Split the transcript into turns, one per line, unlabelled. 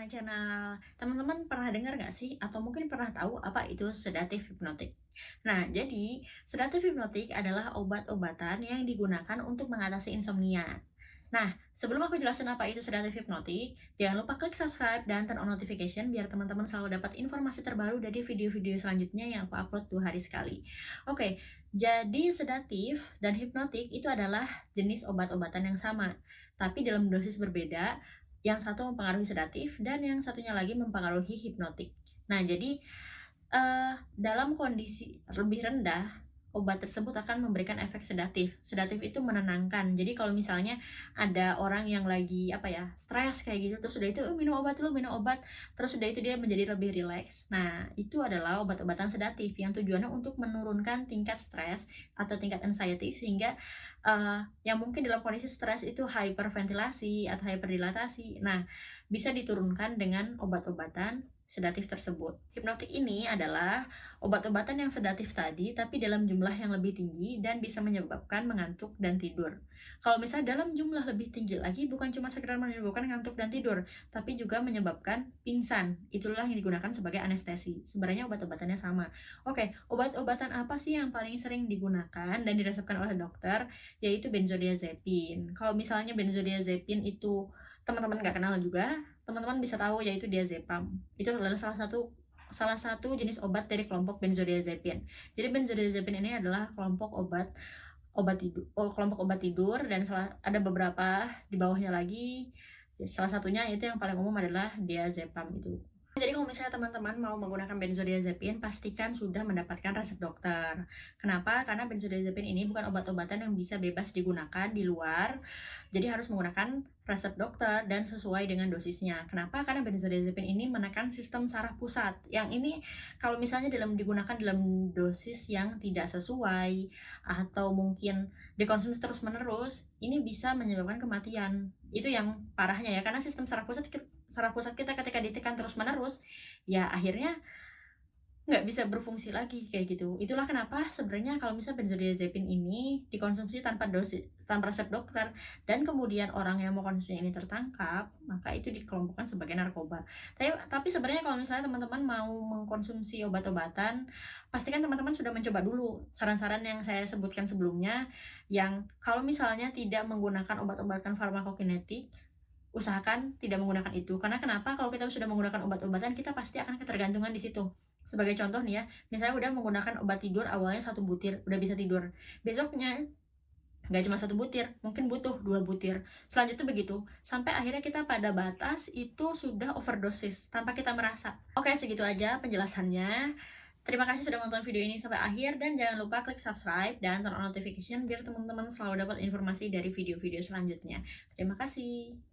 my channel. Teman-teman pernah dengar nggak sih? Atau mungkin pernah tahu apa itu sedatif hipnotik? Nah, jadi sedatif hipnotik adalah obat-obatan yang digunakan untuk mengatasi insomnia. Nah, sebelum aku jelasin apa itu sedatif hipnotik, jangan lupa klik subscribe dan turn on notification biar teman-teman selalu dapat informasi terbaru dari video-video selanjutnya yang aku upload 2 hari sekali. Oke, jadi sedatif dan hipnotik itu adalah jenis obat-obatan yang sama, tapi dalam dosis berbeda. Yang satu mempengaruhi sedatif dan yang satunya lagi mempengaruhi hipnotik. Nah, jadi dalam kondisi lebih rendah, obat tersebut akan memberikan efek sedatif. Sedatif itu menenangkan. Jadi kalau misalnya ada orang yang lagi stres kayak gitu, terus udah itu minum obat dulu, minum obat, terus udah itu dia menjadi lebih rileks. Nah, itu adalah obat-obatan sedatif yang tujuannya untuk menurunkan tingkat stres atau tingkat anxiety sehingga yang mungkin dalam kondisi stres itu hyperventilasi atau hyperdilatasi. Nah, bisa diturunkan dengan obat-obatan sedatif tersebut. Hipnotik ini adalah obat-obatan yang sedatif tadi, tapi dalam jumlah yang lebih tinggi dan bisa menyebabkan mengantuk dan tidur. Kalau misalnya dalam jumlah lebih tinggi lagi, bukan cuma sekedar menyebabkan ngantuk dan tidur, tapi juga menyebabkan pingsan. Itulah yang digunakan sebagai anestesi. Sebenarnya obat-obatannya sama. Oke, obat-obatan apa sih yang paling sering digunakan dan diresepkan oleh dokter? Yaitu benzodiazepin. Kalau misalnya benzodiazepin itu teman-teman nggak kenal juga, teman-teman bisa tahu yaitu diazepam. Itu adalah salah satu jenis obat dari kelompok benzodiazepin. Jadi benzodiazepin ini adalah kelompok obat tidur dan ada beberapa di bawahnya lagi. Salah satunya itu yang paling umum adalah diazepam itu. Jadi kalau misalnya teman-teman mau menggunakan benzodiazepin, pastikan sudah mendapatkan resep dokter. Kenapa? Karena benzodiazepin ini bukan obat-obatan yang bisa bebas digunakan di luar. Jadi harus menggunakan resep dokter dan sesuai dengan dosisnya. Kenapa? Karena benzodiazepin ini menekan sistem saraf pusat. Yang ini kalau misalnya digunakan dalam dosis yang tidak sesuai atau mungkin dikonsumsi terus-menerus, ini bisa menyebabkan kematian. Itu yang parahnya ya, karena sistem saraf pusat kita ketika ditekan terus-menerus, ya akhirnya nggak bisa berfungsi lagi kayak gitu. Itulah kenapa sebenarnya kalau misalnya benzodiazepin ini dikonsumsi tanpa resep dokter dan kemudian orang yang mau konsumsi ini tertangkap, maka itu dikelompokkan sebagai narkoba. Tapi sebenarnya kalau misalnya teman-teman mau mengkonsumsi obat-obatan, pastikan teman-teman sudah mencoba dulu saran-saran yang saya sebutkan sebelumnya, yang kalau misalnya tidak menggunakan obat-obatan farmakokinetik, usahakan tidak menggunakan itu. Karena kenapa? Kalau kita sudah menggunakan obat-obatan, kita pasti akan ketergantungan di situ. Sebagai contoh nih ya, misalnya udah menggunakan obat tidur awalnya 1 butir, udah bisa tidur. Besoknya nggak cuma 1 butir, mungkin butuh 2 butir. Selanjutnya begitu, sampai akhirnya kita pada batas itu sudah overdosis tanpa kita merasa. Oke, segitu aja penjelasannya. Terima kasih sudah menonton video ini sampai akhir dan jangan lupa klik subscribe dan turn on notification biar teman-teman selalu dapat informasi dari video-video selanjutnya. Terima kasih.